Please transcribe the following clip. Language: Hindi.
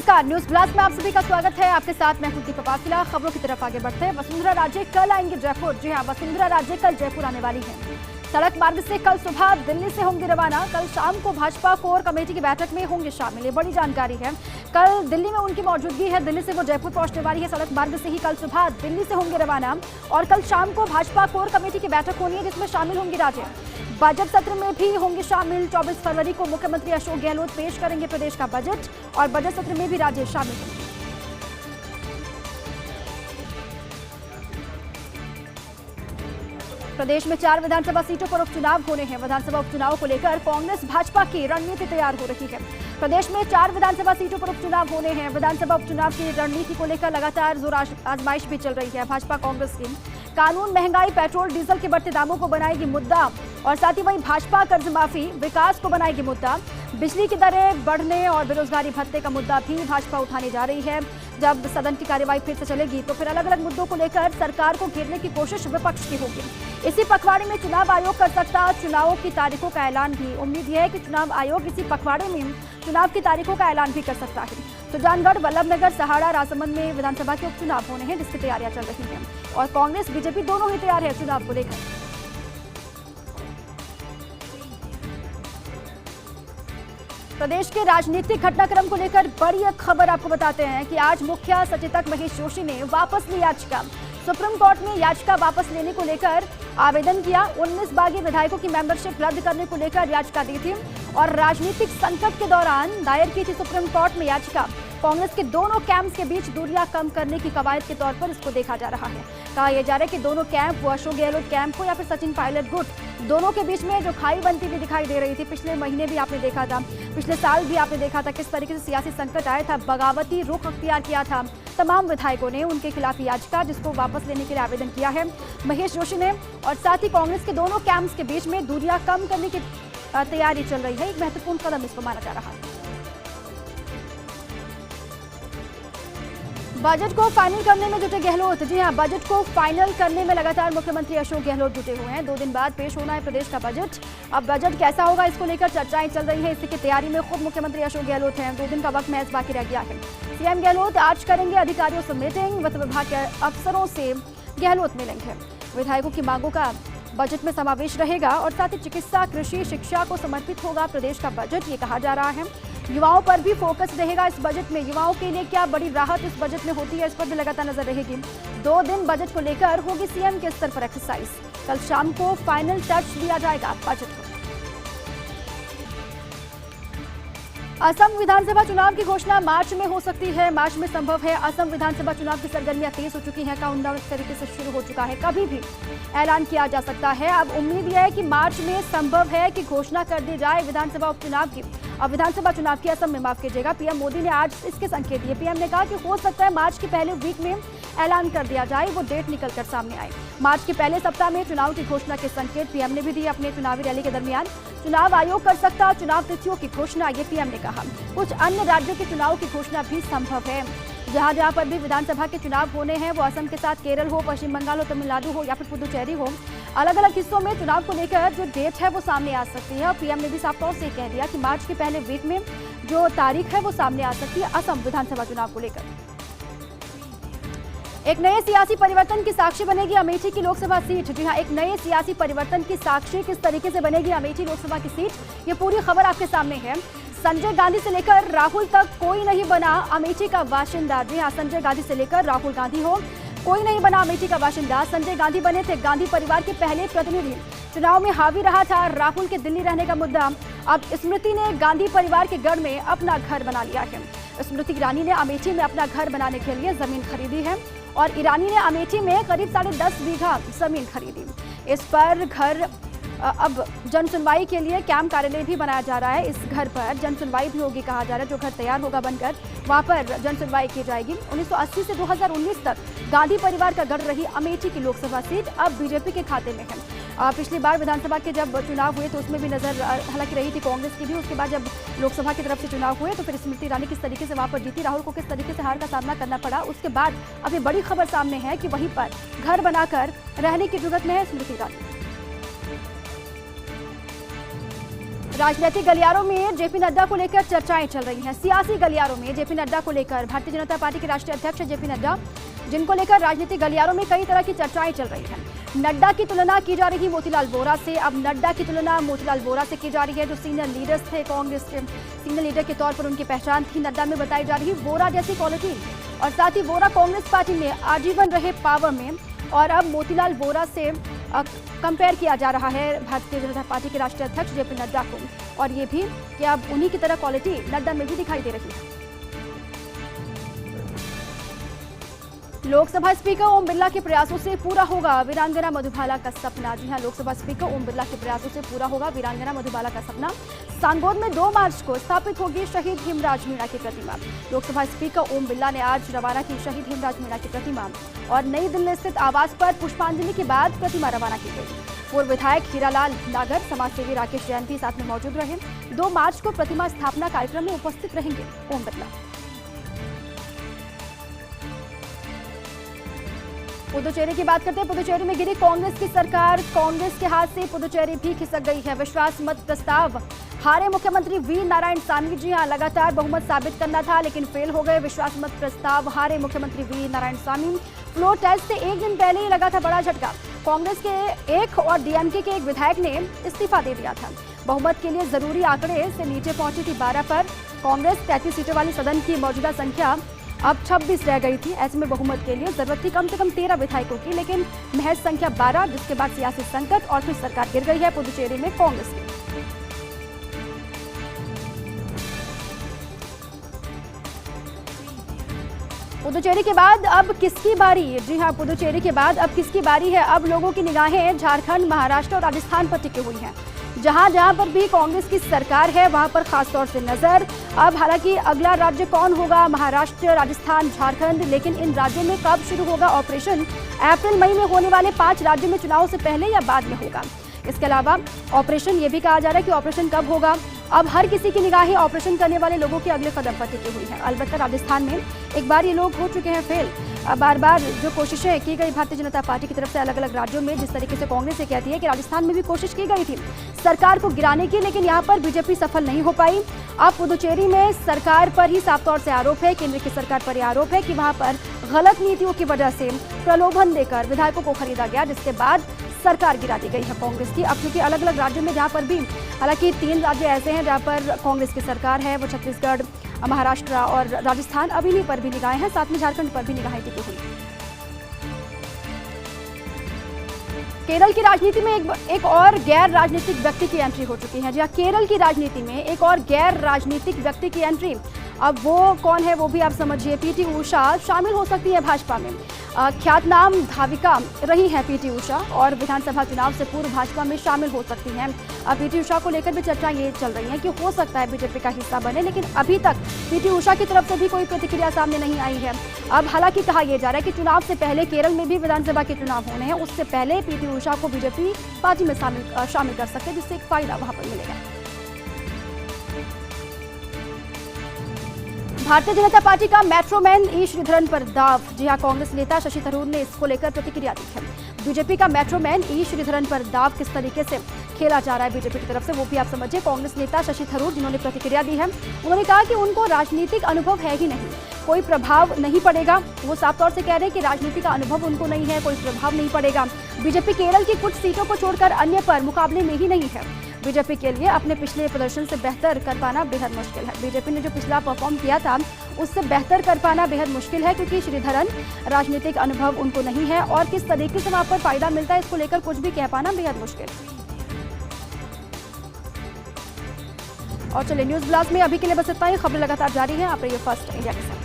नमस्कार, न्यूज ब्लास्ट में आप सभी का स्वागत है। आपके साथ मैं हूं दीपा पाफिला। खबरों की तरफ आगे बढ़ते हैं। वसुंधरा राजे कल आएंगे जयपुर। जी हां, वसुंधरा राजे कल जयपुर आने वाली हैं। सड़क मार्ग से कल सुबह दिल्ली से होंगी रवाना। कल शाम को भाजपा कोर कमेटी की बैठक में होंगे शामिल। ये बड़ी जानकारी है। कल दिल्ली में उनकी मौजूदगी है। दिल्ली से वो जयपुर पहुंचने वाली है। सड़क मार्ग से ही कल सुबह दिल्ली से होंगे रवाना और कल शाम को भाजपा कोर कमेटी की बैठक होनी है, जिसमें शामिल होंगी राजे। बजट सत्र में भी होंगे शामिल। 24 फरवरी को मुख्यमंत्री अशोक गहलोत पेश करेंगे प्रदेश का बजट और बजट सत्र में भी राजे शामिल होंगे। प्रदेश में 4 विधानसभा सीटों पर उपचुनाव होने हैं। विधानसभा उपचुनाव को लेकर कांग्रेस भाजपा की रणनीति तैयार हो रही है। प्रदेश में 4 विधानसभा सीटों पर उपचुनाव होने हैं। विधानसभा उपचुनाव की रणनीति को लेकर लगातार जोर आजमाइश भी चल रही है भाजपा कांग्रेस की। कानून, महंगाई, पेट्रोल डीजल के बढ़ते दामों को बनाएगी मुद्दा और साथ ही वहीं भाजपा कर्ज माफी, विकास को बनाएगी मुद्दा। बिजली की दरें बढ़ने और बेरोजगारी भत्ते का मुद्दा भी भाजपा उठाने जा रही है। जब सदन की कार्यवाही फिर से चलेगी तो फिर अलग अलग मुद्दों को लेकर सरकार को घेरने की कोशिश विपक्ष की होगी। इसी पखवाड़े में चुनाव आयोग कर सकता चुनावों की तारीखों का ऐलान भी। उम्मीद यह है कि चुनाव आयोग इसी पखवाड़े में चुनाव की तारीखों का ऐलान भी कर सकता है। सुजानगढ़, वल्लभनगर, सहाड़ा, राजसमंद में विधानसभा के उपचुनाव होने हैं, जिसकी तैयारियां चल रही हैं और कांग्रेस बीजेपी दोनों ही तैयार है चुनाव को लेकर। प्रदेश के राजनीतिक घटनाक्रम को लेकर बड़ी एक खबर आपको बताते हैं कि आज मुख्य सचेतक महेश जोशी ने वापस ली याचिका। सुप्रीम कोर्ट में याचिका वापस लेने को लेकर आवेदन किया। 19 बागी विधायकों की मेंबरशिप रद्द करने को लेकर याचिका दी थी और राजनीतिक संकट के दौरान दायर की थी सुप्रीम कोर्ट में याचिका। कांग्रेस के दोनों कैंप्स के बीच दूरियां कम करने की कवायद के तौर पर इसको देखा जा रहा है। कहा यह जा रहा है कि दोनों कैंप, वो अशोक गहलोत कैंप हो या फिर सचिन पायलट गुट, दोनों के बीच में जो खाई बनती हुई दिखाई दे रही थी। पिछले महीने भी आपने देखा था, पिछले साल भी आपने देखा था किस तरीके से सियासी संकट आया था। बगावती रुख अख्तियार किया था तमाम विधायकों ने। उनके खिलाफ याचिका जिसको वापस लेने के लिए आवेदन किया है महेश जोशी ने और साथ ही कांग्रेस के दोनों कैंप्स के बीच में दूरियां कम करने की तैयारी चल रही है। एक महत्वपूर्ण कदम इसको माना जा रहा है। बजट को फाइनल करने में जुटे गहलोत। जी हां, बजट को फाइनल करने में लगातार मुख्यमंत्री अशोक गहलोत जुटे हुए हैं। 2 दिन बाद पेश होना है प्रदेश का बजट। अब बजट कैसा होगा इसको लेकर चर्चाएं चल रही हैं। इसी की तैयारी में खुद मुख्यमंत्री अशोक गहलोत हैं। 2 दिन का वक्त महज बाकी रह गया है। सीएम गहलोत आज करेंगे अधिकारियों से मीटिंग। वित्त विभाग के अफसरों से गहलोत मिलेंगे। विधायकों की मांगों का बजट में समावेश रहेगा और साथ ही चिकित्सा, कृषि, शिक्षा को समर्पित होगा प्रदेश का बजट, ये कहा जा रहा है। युवाओं पर भी फोकस रहेगा इस बजट में। युवाओं के लिए क्या बड़ी राहत इस बजट में होती है, इस पर भी लगातार नजर रहेगी। 2 दिन बजट को लेकर होगी सीएम के स्तर पर एक्सरसाइज। कल शाम को फाइनल टच दिया जाएगा बजट को। असम विधानसभा चुनाव की घोषणा मार्च में हो सकती है। मार्च में संभव है। असम विधानसभा चुनाव की सरगर्मियां तेज हो चुकी हैं। काउंटडाउन इस तरीके से शुरू हो चुका है, कभी भी ऐलान किया जा सकता है। अब उम्मीद यह है कि मार्च में संभव है कि घोषणा कर दी जाए विधानसभा उपचुनाव की। अब विधानसभा चुनाव की असम में, माफ कीजिएगा, पीएम मोदी ने आज इसके संकेत दिए। पीएम ने कहा कि हो सकता है मार्च के पहले वीक में ऐलान कर दिया जाए, वो डेट निकलकर सामने आए। मार्च के पहले सप्ताह में चुनाव की घोषणा के संकेत पीएम ने भी दिए अपने चुनावी रैली के दरमियान। चुनाव आयोग कर सकता चुनाव तिथियों की घोषणा, ये पीएम ने कहा। कुछ अन्य राज्यों के चुनाव की घोषणा भी संभव है। जहां जहां पर भी विधानसभा के चुनाव होने हैं, वो असम के साथ केरल हो, पश्चिम बंगाल हो, तमिलनाडु हो या फिर पुदुचेरी हो, अलग अलग हिस्सों में चुनाव को लेकर जो डेट है वो सामने आ सकती है। पीएम ने भी साफ तौर से कह दिया कि मार्च के पहले वीक में जो तारीख है वो सामने आ सकती है असम विधानसभा चुनाव को लेकर। एक नए सियासी परिवर्तन की साक्षी बनेगी अमेठी की लोकसभा सीट। जी हां, एक नए सियासी परिवर्तन की साक्षी किस तरीके से बनेगी अमेठी लोकसभा की सीट, ये पूरी खबर आपके सामने है। संजय गांधी से लेकर राहुल तक कोई नहीं बना अमेठी का बाशिंदा। जी हां, संजय गांधी से लेकर राहुल गांधी हो, कोई नहीं बना अमेठी का बाशिंदा। संजय गांधी बने थे गांधी परिवार के पहले प्रतिनिधि। चुनाव में हावी रहा था राहुल के दिल्ली रहने का मुद्दा। अब स्मृति ने गांधी परिवार के गढ़ में अपना घर बना लिया है। स्मृति ईरानी ने अमेठी में अपना घर बनाने के लिए जमीन खरीदी है और ईरानी ने अमेठी में करीब 10.5 बीघा जमीन खरीदी। इस पर घर अब जन सुनवाई के लिए कैंप कार्यालय भी बनाया जा रहा है। इस घर पर जन सुनवाई भी होगी, कहा जा रहा है। जो घर तैयार होगा बनकर, वहां पर जन सुनवाई की जाएगी। 1980 से 2019 तक गांधी परिवार का गढ़ रही अमेठी की लोकसभा सीट अब बीजेपी के खाते में है। पिछली बार विधानसभा के जब चुनाव हुए तो उसमें भी नजर हालांकि रही थी कांग्रेस की भी। उसके बाद जब लोकसभा की तरफ से चुनाव हुए तो फिर स्मृति ईरानी किस तरीके से वहां पर जीती, राहुल को किस तरीके से हार का सामना करना पड़ा। उसके बाद अभी बड़ी खबर सामने है कि वहीं पर घर बनाकर रहने की जुगत में है स्मृति ईरानी। राजनीतिक गलियारों में जेपी नड्डा को लेकर चर्चाएं चल रही हैं। सियासी गलियारों में जेपी नड्डा को लेकर भारतीय जनता पार्टी के राष्ट्रीय अध्यक्ष जेपी नड्डा, जिनको लेकर राजनीतिक गलियारों में कई तरह की चर्चाएं चल रही हैं। नड्डा की तुलना की जा रही मोतीलाल वोरा से। अब नड्डा की तुलना मोतीलाल वोरा से की जा रही है, जो सीनियर लीडर्स थे, कांग्रेस के सीनियर लीडर के तौर पर उनकी पहचान थी नड्डा में बताई जा रही वोरा जैसी क्वालिटी। और साथ ही वोरा कांग्रेस पार्टी में आजीवन रहे पावर में, और अब मोतीलाल वोरा से कंपेयर किया जा रहा है भारतीय जनता पार्टी के राष्ट्रीय अध्यक्ष जेपी नड्डा को, और ये भी कि अब उन्हीं की तरह क्वालिटी नड्डा में भी दिखाई दे रही है। लोकसभा स्पीकर ओम बिरला के प्रयासों से पूरा होगा वीरांगना मधुबाला का सपना। जी हां, लोकसभा स्पीकर ओम बिरला के प्रयासों से पूरा होगा वीरांगना मधुबाला का सपना। सांगोद में 2 मार्च को स्थापित होगी शहीद हेमराज मीणा की प्रतिमा। लोकसभा स्पीकर ओम बिरला ने आज रवाना की शहीद हेमराज मीणा की प्रतिमा, और नई दिल्ली स्थित आवास पर पुष्पांजलि के बाद प्रतिमा रवाना की गई। पूर्व विधायक हीरालाल नागर, समाजसेवी राकेश जैन भी साथ में मौजूद रहे। 2 मार्च को प्रतिमा स्थापना कार्यक्रम में उपस्थित रहेंगे ओम बिरला। पुदुचेरी की बात करते हैं। पुदुचेरी में गिरी कांग्रेस की सरकार। कांग्रेस के हाथ से पुदुचेरी भी खिसक गई है। विश्वास मत प्रस्ताव हारे मुख्यमंत्री वी नारायणसामी। जी हां, लगातार बहुमत साबित करना था लेकिन फेल हो गए। विश्वास मत प्रस्ताव हारे मुख्यमंत्री वी नारायणसामी। फ्लोर टेस्ट से एक दिन पहले ही लगा था बड़ा झटका। कांग्रेस के एक और डीएमके के एक विधायक ने इस्तीफा दे दिया था। बहुमत के लिए जरूरी आंकड़े से नीचे पहुंची थी 12 पर। कांग्रेस 33 सीटों वाली सदन की मौजूदा संख्या अब 26 रह गई थी। ऐसे में बहुमत के लिए जरूरत थी कम से कम 13 विधायकों की, लेकिन महज संख्या 12, जिसके बाद सियासी संकट और फिर सरकार गिर गई है पुदुचेरी में कांग्रेस की। पुदुचेरी के बाद अब किसकी बारी? जी हां, पुदुचेरी के बाद अब किसकी बारी है? अब लोगों की निगाहें झारखंड, महाराष्ट्र और राजस्थान पर टिकी हुई हैं। जहां जहां पर भी कांग्रेस की सरकार है वहां पर खासतौर से नजर। अब हालांकि अगला राज्य कौन होगा? महाराष्ट्र, राजस्थान, झारखंड, लेकिन इन राज्यों में कब शुरू होगा ऑपरेशन? अप्रैल मई में होने वाले 5 राज्यों में चुनाव से पहले या बाद में होगा? इसके अलावा ऑपरेशन ये भी कहा जा रहा है कि ऑपरेशन कब होगा। अब हर किसी की निगाहें ऑपरेशन करने वाले लोगों के अगले कदम पर टिकी हुई है। अलबत्ता राजस्थान में एक बार ये लोग हो चुके हैं फेल। बार बार जो कोशिशें की गई भारतीय जनता पार्टी की तरफ से अलग अलग राज्यों में, जिस तरीके से कांग्रेस ये कहती है कि राजस्थान में भी कोशिश की गई थी सरकार को गिराने की, लेकिन यहाँ पर बीजेपी सफल नहीं हो पाई। अब पुदुचेरी में सरकार पर ही साफ तौर से आरोप है, केंद्र की सरकार पर यह आरोप है कि वहां पर गलत नीतियों की वजह से प्रलोभन देकर विधायकों को खरीदा गया, जिसके बाद सरकार गिरा दी गई है कांग्रेस की। अब क्योंकि अलग अलग राज्यों में जहां पर भी, हालांकि 3 राज्य ऐसे हैं जहां पर कांग्रेस की सरकार है, वो छत्तीसगढ़, महाराष्ट्र और राजस्थान। अब इन्हीं पर भी निगाहें हैं, साथ में झारखंड पर भी निगाहें टिकी हुई। केरल की राजनीति में एक और गैर राजनीतिक व्यक्ति की एंट्री हो चुकी है। जी हां, केरल की राजनीति में एक और गैर राजनीतिक व्यक्ति की एंट्री। अब वो कौन है वो भी आप समझिए। पीटी उषा शामिल हो सकती है भाजपा में। ख्यातनाम धाविका रही है पीटी उषा, और विधानसभा चुनाव से पूर्व भाजपा में शामिल हो सकती हैं। अब पीटी उषा को लेकर भी चर्चा ये चल रही है कि हो सकता है बीजेपी का हिस्सा बने, लेकिन अभी तक पीटी उषा की तरफ से भी कोई प्रतिक्रिया सामने नहीं आई है। अब हालांकि कहा यह जा रहा है कि चुनाव से पहले केरल में भी विधानसभा के चुनाव होने हैं, उससे पहले पीटी उषा को बीजेपी पार्टी में शामिल कर सकते हैं, जिससे एक फायदा वहां पर मिलेगा। भारतीय जनता पार्टी का मेट्रोमैन ई श्रीधरन पर दाव। जी हां, कांग्रेस नेता शशि थरूर ने इसको लेकर प्रतिक्रिया दी है। बीजेपी का मेट्रोमैन ई श्रीधरन पर दाव किस तरीके से खेला जा रहा है बीजेपी की तरफ से, वो भी आप समझिए। कांग्रेस नेता शशि थरूर जिन्होंने प्रतिक्रिया दी है, उन्होंने कहा कि उनको राजनीतिक अनुभव है ही नहीं, कोई प्रभाव नहीं पड़ेगा। वो साफ तौर से कह रहे हैं कि राजनीति का अनुभव उनको नहीं है, कोई प्रभाव नहीं पड़ेगा। बीजेपी केरल की कुछ सीटों को छोड़कर अन्य पर मुकाबले में ही नहीं है। बीजेपी के लिए अपने पिछले प्रदर्शन से बेहतर कर पाना बेहद मुश्किल है। बीजेपी ने जो पिछला परफॉर्म किया था उससे बेहतर कर पाना बेहद मुश्किल है, क्योंकि श्रीधरन राजनीतिक अनुभव उनको नहीं है, और किस तरीके से वहां पर फायदा मिलता है इसको लेकर कुछ भी कह पाना बेहद मुश्किल। और चलिए न्यूज ब्लास्ट में अभी के लिए बस इतना ही। खबरें लगातार जारी है, आप रहिए फर्स्ट इंडिया के साथ।